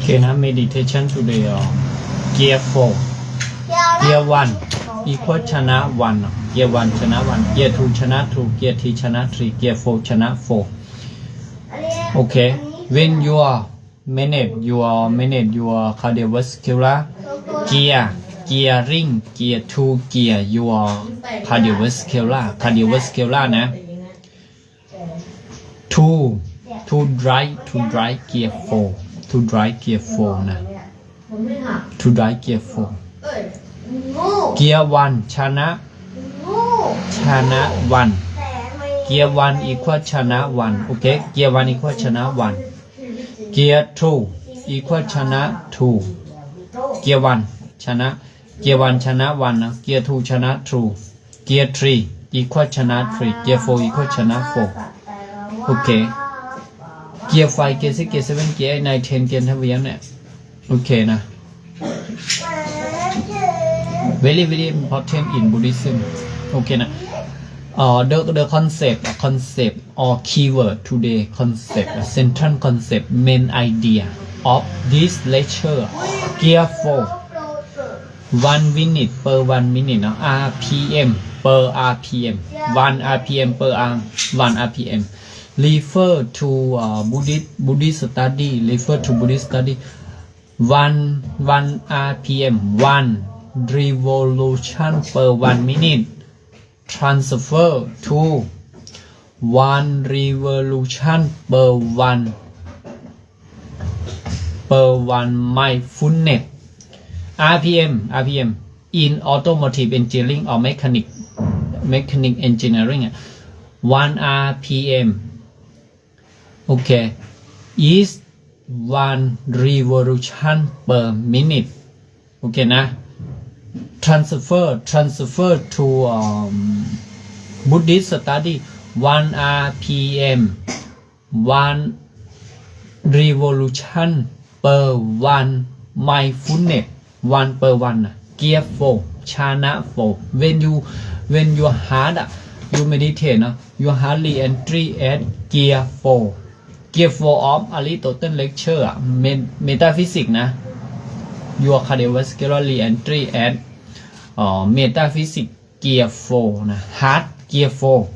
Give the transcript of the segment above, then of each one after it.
Okay, now meditation today. Gear 4, Gear 1 equal chana 1. Gear 1 chana 1. Gear 2 chana 2. Gear 3 chana 3. Gear 4 chana 4. Okay, when you are manage your cardiovascular gearing gear 2 gear your cardiovascular นะ to drive gear 4 to drive gear 4 นะ to drive gear 4 gear 1 ชนะ1 gear 1 equal ชนะ1 okay gear 1 equal ชนะ1 gear 2 equal ชนะ2 gear 1 ชนะ gear 1 ชนะ1 นะ gear 2 ชนะ2 gear 3 equal ชนะ3 gear 4 equal ชนะ4 okay gear 5 gear 6 gear 7 gear 8 9 10 gear 11เนี่ยโอเคนะ very very important in Buddhism โอเคนะthe concept or keyword today concept central concept main idea of this lecture gear 4 1 minute per 1 minute นะ RPM per RPM 1 RPM per 1 RPM refer to Buddhist study refer to Buddhist study 1 RPM 1 revolution per 1 minute transfer to 1 revolution per 1 mindfulness RPM in automotive engineering or mechanic engineering 1 RPM okay is 1 revolution per minute okay นะ transfer to Buddhist study 1 RPM 1 revolution per 1 mindfulness 1 per 1 gear 4 chana 4 when your heart you meditate your heart re-entry at gear 4 of Aristotle lecture metaphysics นะ your cardiovascular re-entry at metaphysics gear 4 นะ heart gear 4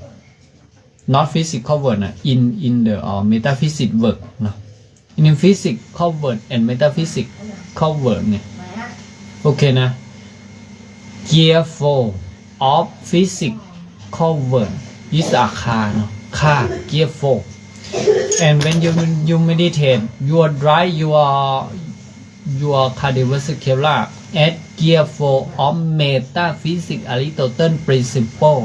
not physical word นะ in the metaphysics work นะ in physical word and metaphysical word เนี่ยโอเคนะ gear 4 of physical word is a car เนาะ car gear 4 and when you meditate you drive your cardiovascular at gear 4 of metaphysics Aristotle principle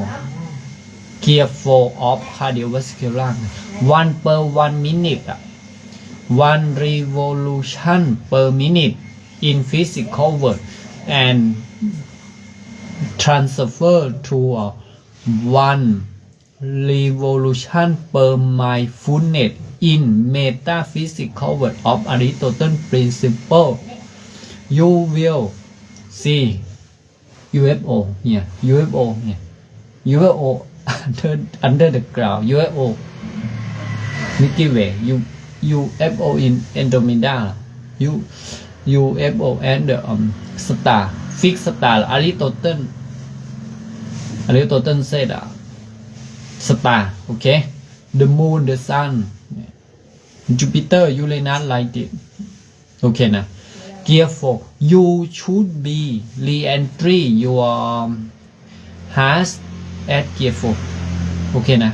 gear 4 of cardiovascular 1 per 1 minute 1 revolution per minute in physical word and transfer to 1 revolution per mindfulness in metaphysical word of Aristotle principle you will see UFO here UFO here UFO under the ground UFO Milky Way UFO in Andromeda UFO and the star fixed star Aristotle said star okay the moon the sun Jupiter Uranus like it okay นะ gear 4 you should be re-entry your heart at gear 4 okay นะ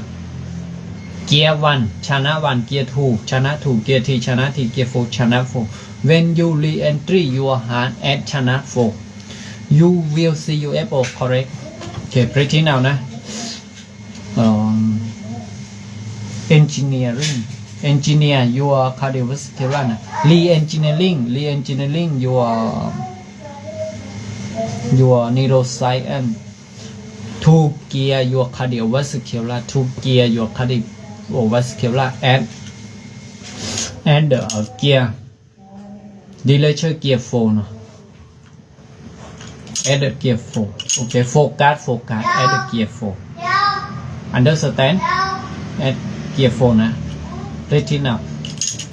gear 1 ชนะ 1 gear 2 ชนะ 2 gear 3 ชนะ 3 gear 4 ชนะ 4 when you re-entry your heart at ชนะ 4 you will see UFO correct okay pretty now นะengineer your cardiovascular re-engineering your neuroscience to gear your cardiovascular and the gear derecho gear 4 no? at the gear 4 okay focus at the gear 4 understand at gear 4 นะ retina